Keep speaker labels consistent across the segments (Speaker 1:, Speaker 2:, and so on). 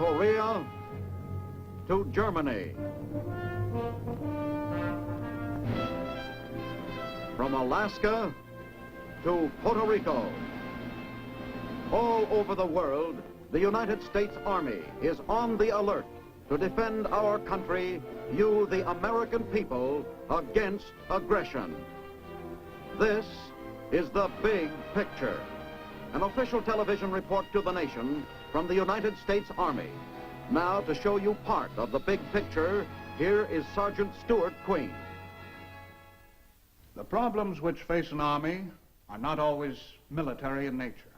Speaker 1: Korea to Germany. From Alaska to Puerto Rico. All over the world, the United States Army is on the alert to defend our country, you, the American people, against aggression. This is the big picture. An official television report to the nation from the United States Army. Now, to show you part of the big picture, here is Sergeant Stuart Queen.
Speaker 2: The problems which face an army are not always military in nature.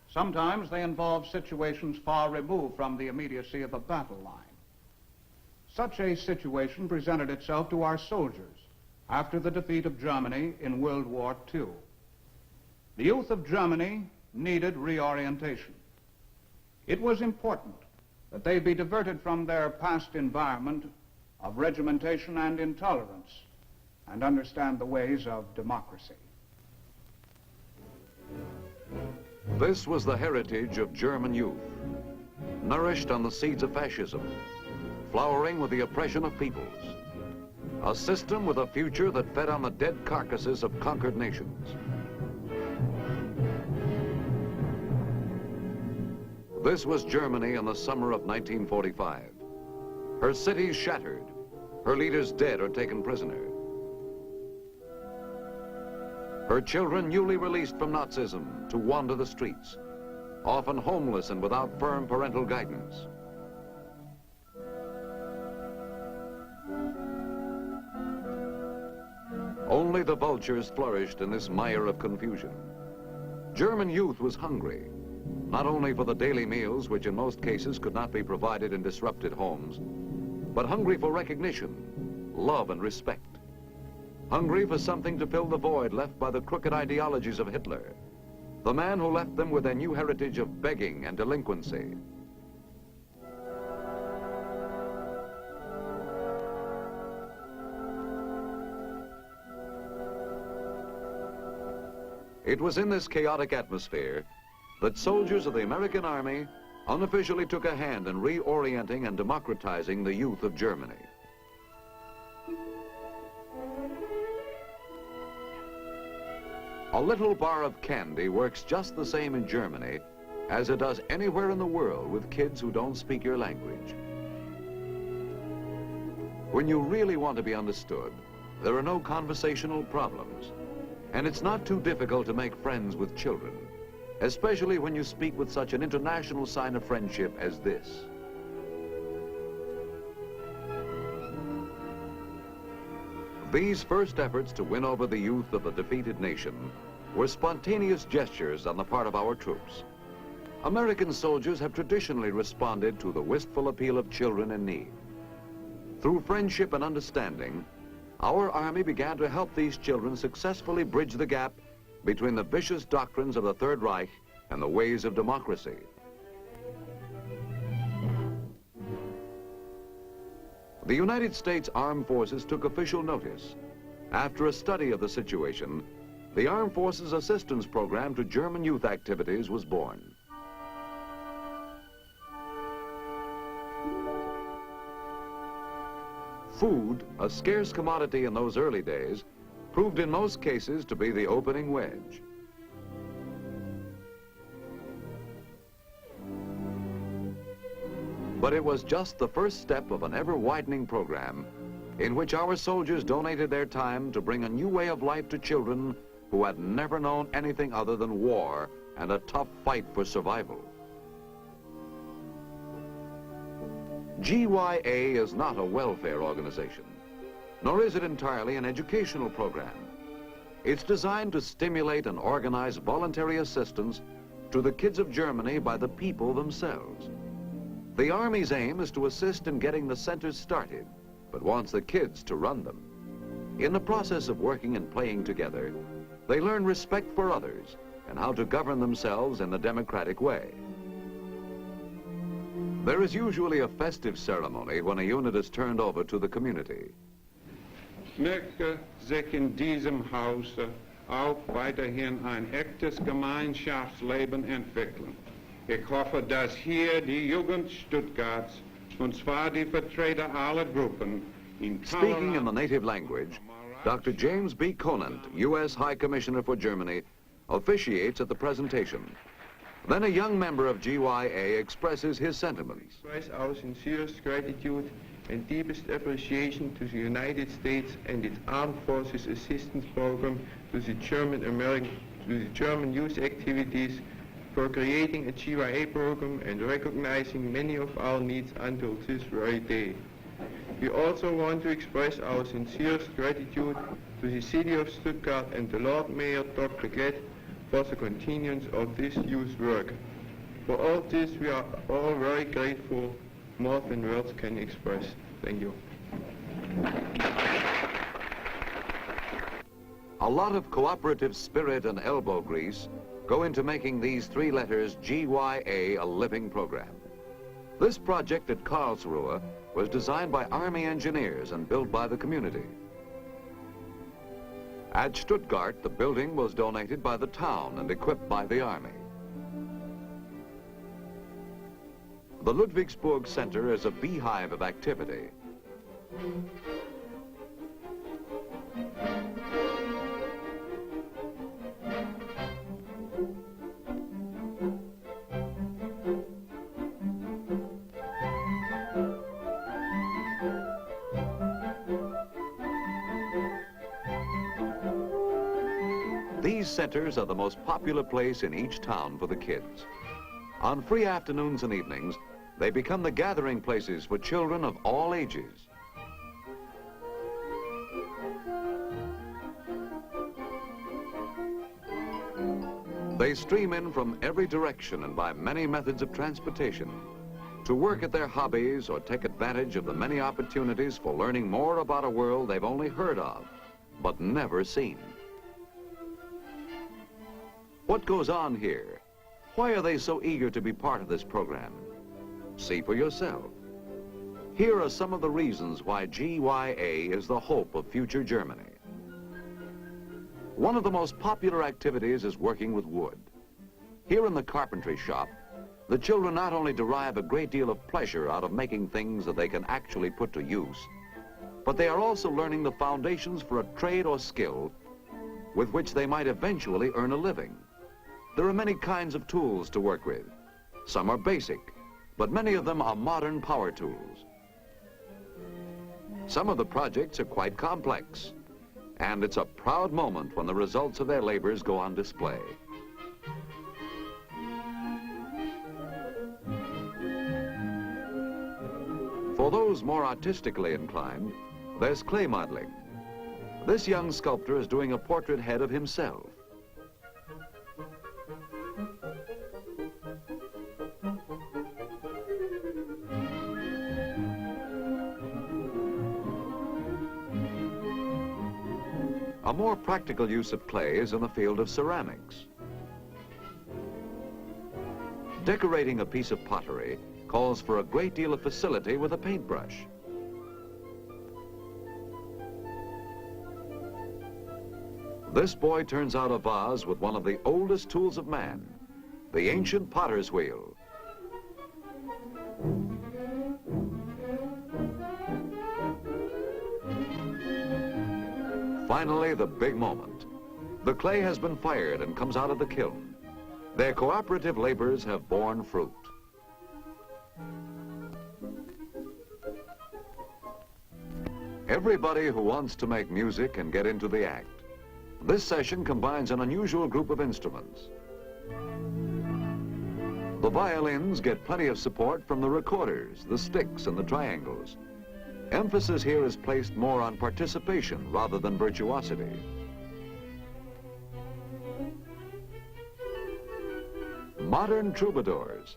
Speaker 2: Sometimes they involve situations far removed from the immediacy of a battle line. Such a situation presented itself to our soldiers after the defeat of Germany in World War II. The youth of Germany needed reorientation. It was important that they be diverted from their past environment of regimentation and intolerance and understand the ways of democracy.
Speaker 3: This was the heritage of German youth, nourished on the seeds of fascism, flowering with the oppression of peoples. A system with a future that fed on the dead carcasses of conquered nations. This was Germany in the summer of 1945. Her cities shattered, her leaders dead or taken prisoner. Her children newly released from Nazism to wander the streets, often homeless and without firm parental guidance. Only the vultures flourished in this mire of confusion. German youth was hungry, not only for the daily meals, which in most cases could not be provided in disrupted homes, but hungry for recognition, love, and respect. Hungry for something to fill the void left by the crooked ideologies of Hitler, the man who left them with their new heritage of begging and delinquency. It was in this chaotic atmosphere that soldiers of the American Army unofficially took a hand in reorienting and democratizing the youth of Germany. A little bar of candy works just the same in Germany as it does anywhere in the world with kids who don't speak your language. When you really want to be understood, there are no conversational problems, and it's not too difficult to make friends with children, especially when you speak with such an international sign of friendship as this. These first efforts to win over the youth of the defeated nation were spontaneous gestures on the part of our troops. American soldiers have traditionally responded to the wistful appeal of children in need. Through friendship and understanding, our Army began to help these children successfully bridge the gap between the vicious doctrines of the Third Reich and the ways of democracy. The United States Armed Forces took official notice. After a study of the situation, the Armed Forces Assistance Program to German Youth Activities was born. Food, a scarce commodity in those early days, proved in most cases to be the opening wedge. But it was just the first step of an ever-widening program in which our soldiers donated their time to bring a new way of life to children who had never known anything other than war and a tough fight for survival. GYA is not a welfare organization, nor is it entirely an educational program. It's designed to stimulate and organize voluntary assistance to the kids of Germany by the people themselves. The Army's aim is to assist in getting the centers started, but wants the kids to run them. In the process of working and playing together, they learn respect for others and how to govern themselves in the democratic way. There is usually a festive ceremony when a unit is turned over to the community.
Speaker 4: Ich möchte sich in diesem Hause auch weiterhin ein echtes Gemeinschaftsleben entwickeln. Ich hoffe, dass hier die Jugend Stuttgarts, und zwar die Vertreter aller Gruppen, in
Speaker 3: Speaking in the native language, Dr. James B. Conant, U.S. High Commissioner for Germany, officiates at the presentation. Then a young member of GYA expresses his sentiments.
Speaker 5: Express our sincerest gratitude and deepest appreciation to the United States and its Armed Forces Assistance Program, to the German youth activities for creating a GYA program and recognizing many of our needs until this very day. We also want to express our sincerest gratitude to the City of Stuttgart and the Lord Mayor, Dr. Glett, for the continuance of this youth work. For all this, we are all very grateful, more than words can express. Thank you.
Speaker 3: A lot of cooperative spirit and elbow grease go into making these three letters GYA a living program. This project at Karlsruhe was designed by Army engineers and built by the community. At Stuttgart, the building was donated by the town and equipped by the Army. The Ludwigsburg Center is a beehive of activity. These centers are the most popular place in each town for the kids. On free afternoons and evenings, they become the gathering places for children of all ages. They stream in from every direction and by many methods of transportation to work at their hobbies or take advantage of the many opportunities for learning more about a world they've only heard of, but never seen. What goes on here? Why are they so eager to be part of this program? See for yourself. Here are some of the reasons why GYA is the hope of future Germany. One of the most popular activities is working with wood. Here in the carpentry shop, the children not only derive a great deal of pleasure out of making things that they can actually put to use, but they are also learning the foundations for a trade or skill with which they might eventually earn a living. There are many kinds of tools to work with. Some are basic, but many of them are modern power tools. Some of the projects are quite complex, and it's a proud moment when the results of their labors go on display. For those more artistically inclined, there's clay modeling. This young sculptor is doing a portrait head of himself. A more practical use of clay is in the field of ceramics. Decorating a piece of pottery calls for a great deal of facility with a paintbrush. This boy turns out a vase with one of the oldest tools of man, the ancient potter's wheel. Finally, the big moment. The clay has been fired and comes out of the kiln. Their cooperative labors have borne fruit. Everybody who wants to make music can get into the act. This session combines an unusual group of instruments. The violins get plenty of support from the recorders, the sticks, and the triangles. Emphasis here is placed more on participation rather than virtuosity. Modern troubadours.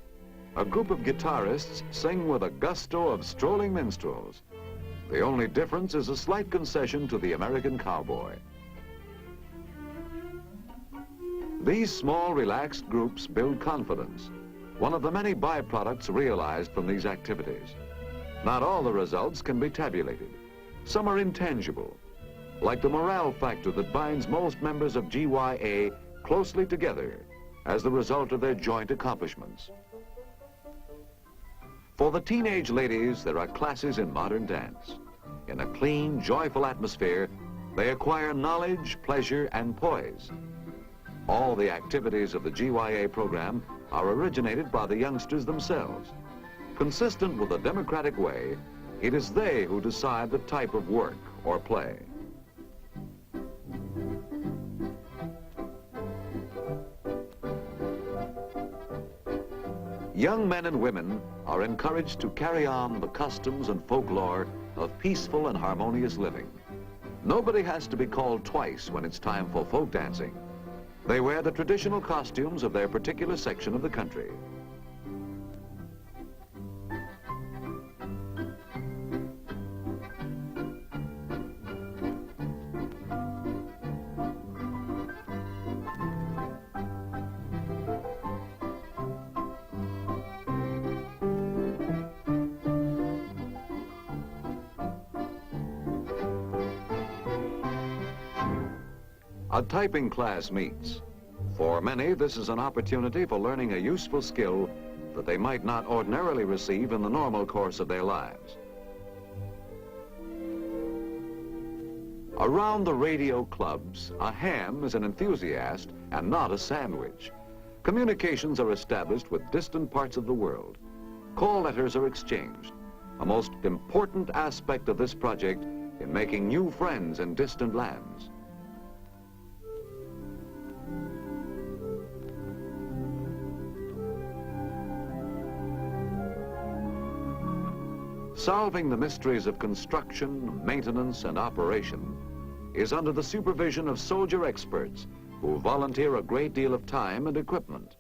Speaker 3: A group of guitarists sing with a gusto of strolling minstrels. The only difference is a slight concession to the American cowboy. These small, relaxed groups build confidence, one of the many byproducts realized from these activities. Not all the results can be tabulated. Some are intangible, like the morale factor that binds most members of GYA closely together, as the result of their joint accomplishments. For the teenage ladies, there are classes in modern dance. In a clean, joyful atmosphere, they acquire knowledge, pleasure, and poise. All the activities of the GYA program are originated by the youngsters themselves. Consistent with the democratic way, it is they who decide the type of work or play. Young men and women are encouraged to carry on the customs and folklore of peaceful and harmonious living. Nobody has to be called twice when it's time for folk dancing. They wear the traditional costumes of their particular section of the country. A typing class meets. For many, this is an opportunity for learning a useful skill that they might not ordinarily receive in the normal course of their lives. Around the radio clubs, a ham is an enthusiast and not a sandwich. Communications are established with distant parts of the world. Call letters are exchanged, a most important aspect of this project in making new friends in distant lands. Solving the mysteries of construction, maintenance, and operation is under the supervision of soldier experts who volunteer a great deal of time and equipment.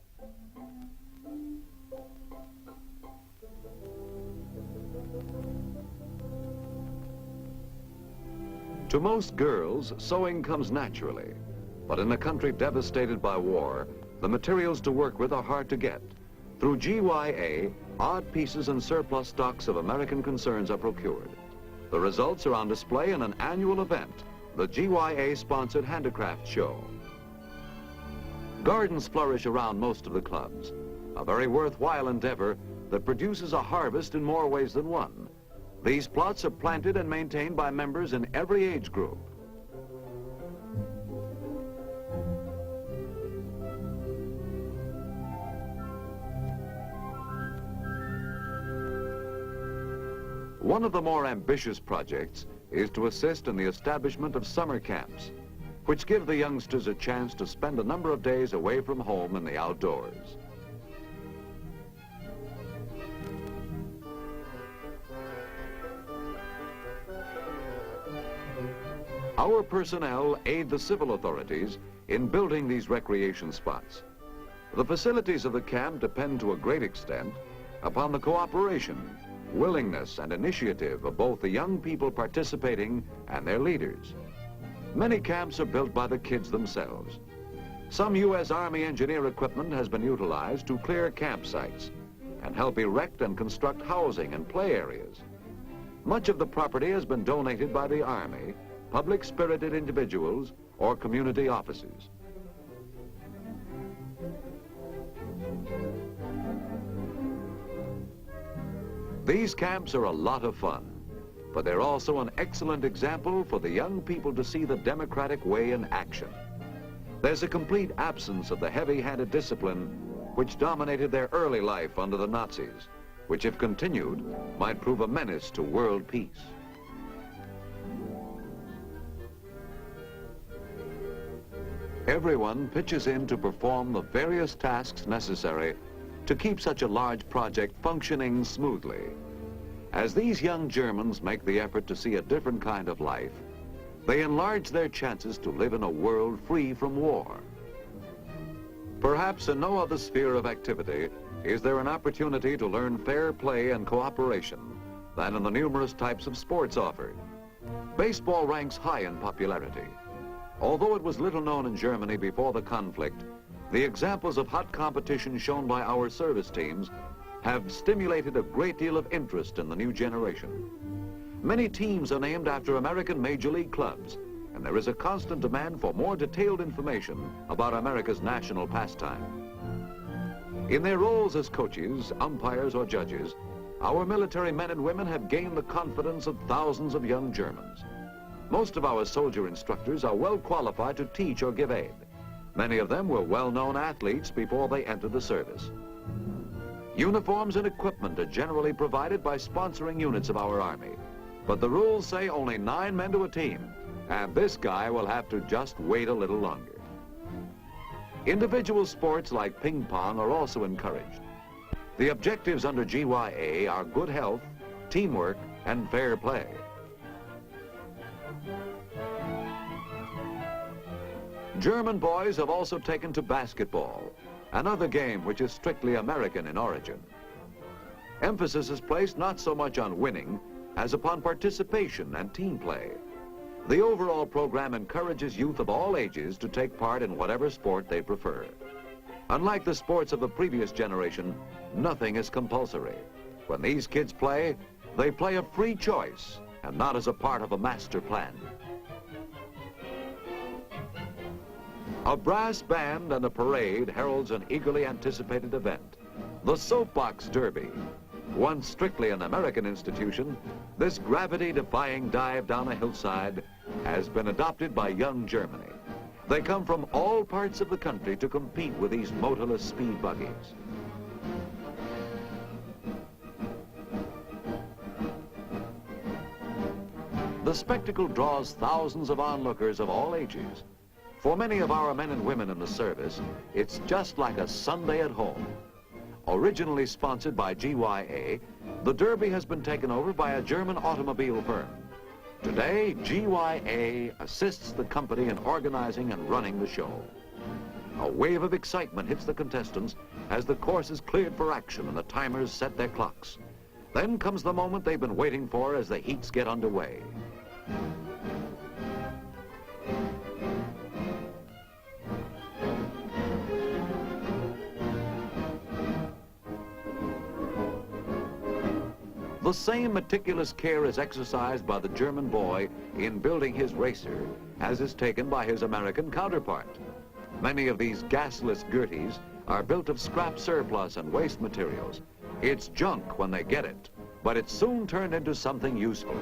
Speaker 3: To most girls, sewing comes naturally, but in a country devastated by war, the materials to work with are hard to get. Through GYA, odd pieces and surplus stocks of American concerns are procured. The results are on display in an annual event, the GYA-sponsored Handicraft Show. Gardens flourish around most of the clubs, a very worthwhile endeavor that produces a harvest in more ways than one. These plots are planted and maintained by members in every age group. One of the more ambitious projects is to assist in the establishment of summer camps, which give the youngsters a chance to spend a number of days away from home in the outdoors. Our personnel aid the civil authorities in building these recreation spots. The facilities of the camp depend to a great extent upon the cooperation, willingness, and initiative of both the young people participating and their leaders. Many camps are built by the kids themselves. Some U.S. Army engineer equipment has been utilized to clear campsites and help erect and construct housing and play areas. Much of the property has been donated by the Army, public-spirited individuals, or community offices. These camps are a lot of fun, but they're also an excellent example for the young people to see the democratic way in action. There's a complete absence of the heavy-handed discipline which dominated their early life under the Nazis, which if continued might prove a menace to world peace. Everyone pitches in to perform the various tasks necessary to keep such a large project functioning smoothly. As these young Germans make the effort to see a different kind of life, they enlarge their chances to live in a world free from war. Perhaps in no other sphere of activity is there an opportunity to learn fair play and cooperation than in the numerous types of sports offered. Baseball ranks high in popularity. Although it was little known in Germany before the conflict, the examples of hot competition shown by our service teams have stimulated a great deal of interest in the new generation. Many teams are named after American Major League clubs, and there is a constant demand for more detailed information about America's national pastime. In their roles as coaches, umpires, or judges, our military men and women have gained the confidence of thousands of young Germans. Most of our soldier instructors are well qualified to teach or give aid. Many of them were well-known athletes before they entered the service. Uniforms and equipment are generally provided by sponsoring units of our Army. But the rules say only 9 men to a team, and this guy will have to just wait a little longer. Individual sports like ping pong are also encouraged. The objectives under GYA are good health, teamwork, and fair play. German boys have also taken to basketball, another game which is strictly American in origin. Emphasis is placed not so much on winning as upon participation and team play. The overall program encourages youth of all ages to take part in whatever sport they prefer. Unlike the sports of the previous generation, nothing is compulsory. When these kids play, they play of free choice and not as a part of a master plan. A brass band and a parade heralds an eagerly anticipated event, the Soapbox Derby. Once strictly an American institution, this gravity-defying dive down a hillside has been adopted by young Germany. They come from all parts of the country to compete with these motorless speed buggies. The spectacle draws thousands of onlookers of all ages. For many of our men and women in the service, it's just like a Sunday at home. Originally sponsored by GYA, the Derby has been taken over by a German automobile firm. Today, GYA assists the company in organizing and running the show. A wave of excitement hits the contestants as the course is cleared for action and the timers set their clocks. Then comes the moment they've been waiting for as the heats get underway. The same meticulous care is exercised by the German boy in building his racer as is taken by his American counterpart. Many of these gasless Gerties are built of scrap surplus and waste materials. It's junk when they get it, but it's soon turned into something useful.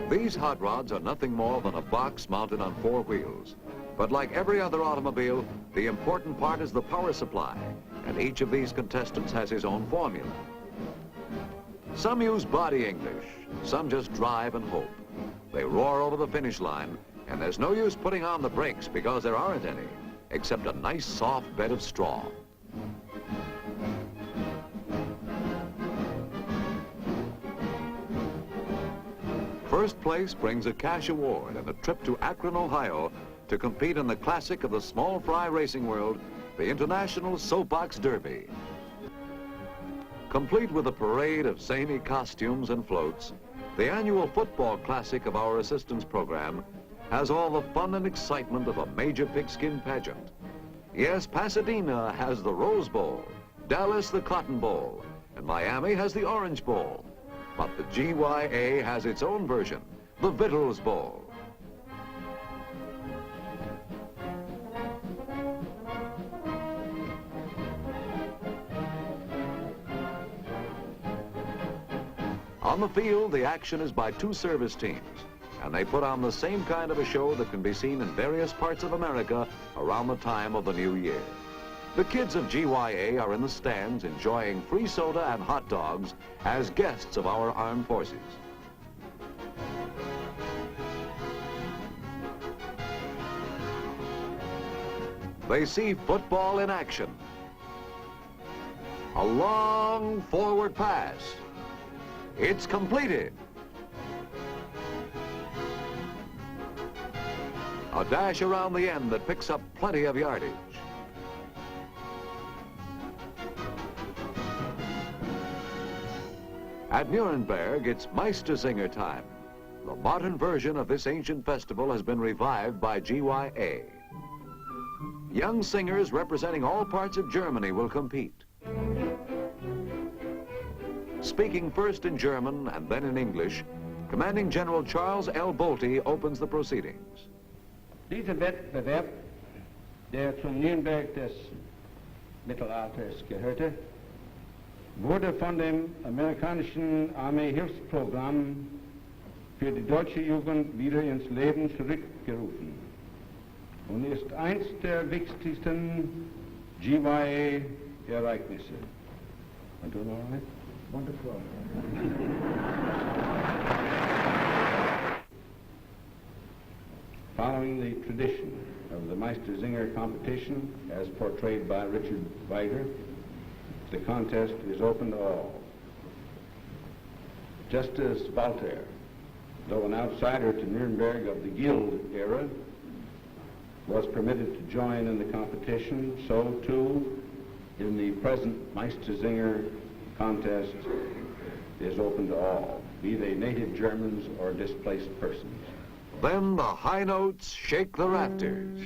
Speaker 3: These hot rods are nothing more than a box mounted on 4 wheels. But like every other automobile, the important part is the power supply, and each of these contestants has his own formula. Some use body English, some just drive and hope. They roar over the finish line, and there's no use putting on the brakes because there aren't any, except a nice soft bed of straw. First place brings a cash award and a trip to Akron, Ohio to compete in the classic of the small fry racing world, the International Soapbox Derby. Complete with a parade of zany costumes and floats, the annual football classic of our assistance program has all the fun and excitement of a major pigskin pageant. Yes, Pasadena has the Rose Bowl, Dallas the Cotton Bowl, and Miami has the Orange Bowl. But the GYA has its own version, the Victuals Bowl. On the field, the action is by 2 service teams, and they put on the same kind of a show that can be seen in various parts of America around the time of the new year. The kids of GYA are in the stands enjoying free soda and hot dogs as guests of our armed forces. They see football in action. A long forward pass. It's completed. A dash around the end that picks up plenty of yardage. At Nuremberg, it's Meistersinger time. The modern version of this ancient festival has been revived by GYA. Young singers representing all parts of Germany will compete. Speaking first in German and then in English, Commanding General Charles L. Bolte opens the proceedings.
Speaker 6: Dieser Wettbewerb, der zum Nürnberg des Mittelalters gehörte, wurde von dem amerikanischen Armeehilfsprogramm für die deutsche Jugend wieder ins Leben zurückgerufen und ist eins der wichtigsten GYA-Ereignisse. Am I doing all right? Wonderful. Following the tradition of the Meistersinger competition, as portrayed by Richard Weiger, the contest is open to all. Just as Voltaire, though an outsider to Nuremberg of the Guild era, was permitted to join in the competition, so too in the present Meistersinger contest is open to all, be they native Germans or displaced persons.
Speaker 3: Then the high notes shake the rafters.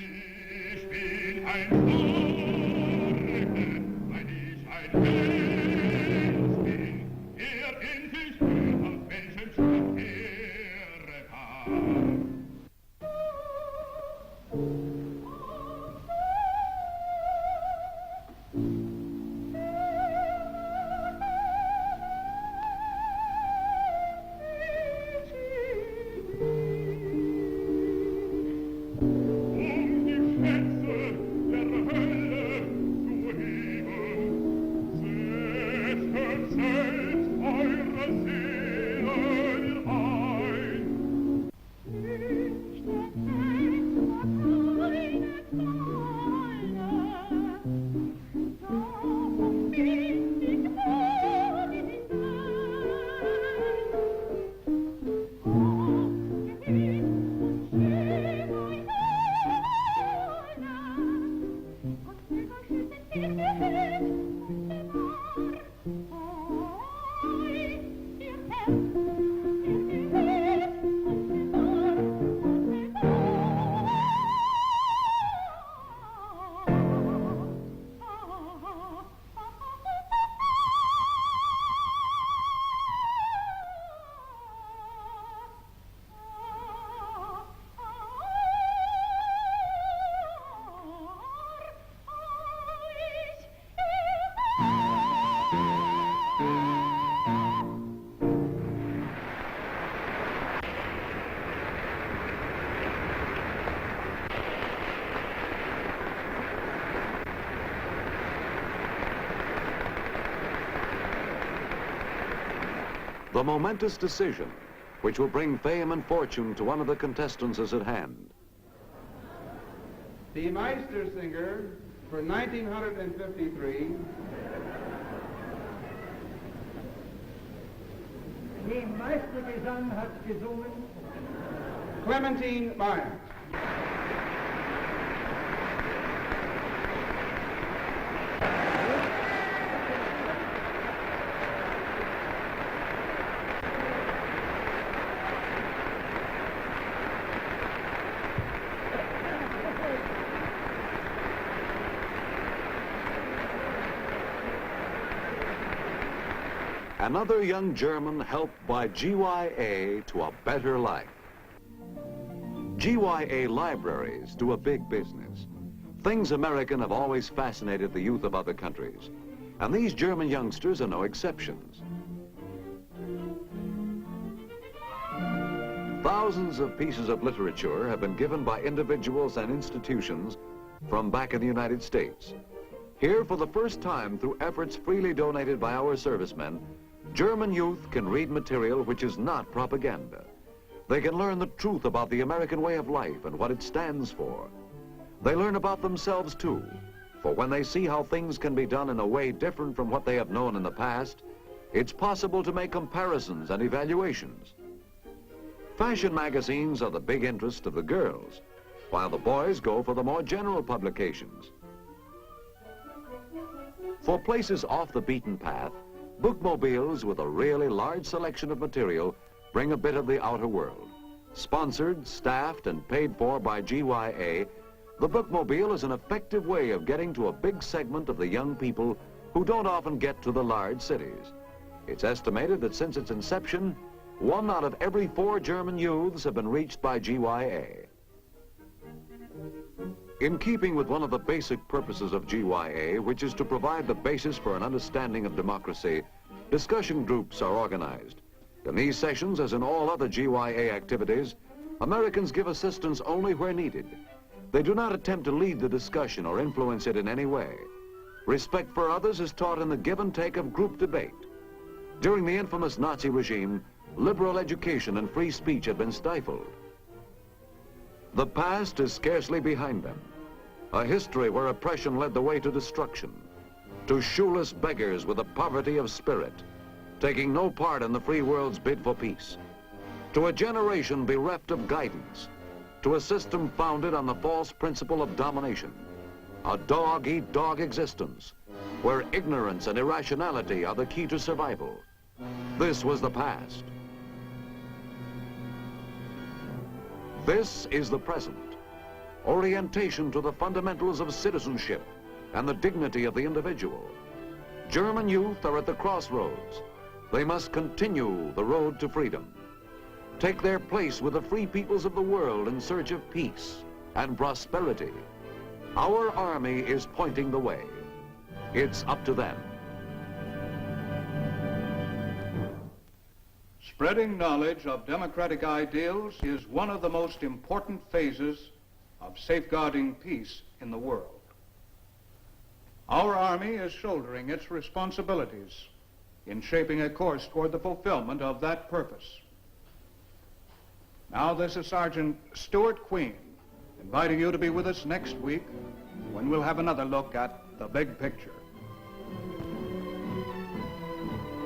Speaker 3: The momentous decision, which will bring fame and fortune to one of the contestants, is at hand.
Speaker 6: The Meistersinger for 1953.
Speaker 7: Den Meistergesang hat gesungen
Speaker 6: Clementine Meyer.
Speaker 3: Another young German helped by GYA to a better life. GYA libraries do a big business. Things American have always fascinated the youth of other countries, and these German youngsters are no exceptions. Thousands of pieces of literature have been given by individuals and institutions from back in the United States. Here, for the first time, through efforts freely donated by our servicemen, German youth can read material which is not propaganda. They can learn the truth about the American way of life and what it stands for. They learn about themselves too, for when they see how things can be done in a way different from what they have known in the past, it's possible to make comparisons and evaluations. Fashion magazines are the big interest of the girls, while the boys go for the more general publications. For places off the beaten path, bookmobiles with a really large selection of material bring a bit of the outer world. Sponsored, staffed, and paid for by GYA, the bookmobile is an effective way of getting to a big segment of the young people who don't often get to the large cities. It's estimated that since its inception, 1 out of every 4 German youths have been reached by GYA. In keeping with one of the basic purposes of GYA, which is to provide the basis for an understanding of democracy, discussion groups are organized. In these sessions, as in all other GYA activities, Americans give assistance only where needed. They do not attempt to lead the discussion or influence it in any way. Respect for others is taught in the give and take of group debate. During the infamous Nazi regime, liberal education and free speech had been stifled. The past is scarcely behind them. A history where oppression led the way to destruction, to shoeless beggars with a poverty of spirit, taking no part in the free world's bid for peace, to a generation bereft of guidance, to a system founded on the false principle of domination, a dog-eat-dog existence, where ignorance and irrationality are the key to survival. This was the past. This is the present. Orientation to the fundamentals of citizenship and the dignity of the individual. German youth are at the crossroads. They must continue the road to freedom. Take their place with the free peoples of the world in search of peace and prosperity. Our army is pointing the way. It's up to them.
Speaker 2: Spreading knowledge of democratic ideals is one of the most important phases of safeguarding peace in the world. Our Army is shouldering its responsibilities in shaping a course toward the fulfillment of that purpose. Now, this is Sergeant Stuart Queen, inviting you to be with us next week when we'll have another look at the big picture.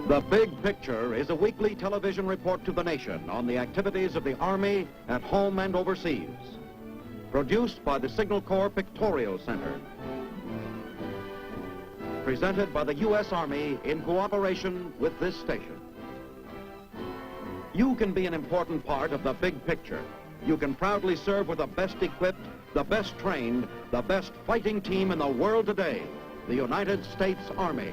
Speaker 1: The Big Picture is a weekly television report to the nation on the activities of the Army at home and overseas. Produced by the Signal Corps Pictorial Center. Presented by the U.S. Army in cooperation with this station. You can be an important part of the big picture. You can proudly serve with the best equipped, the best trained, the best fighting team in the world today, the United States Army.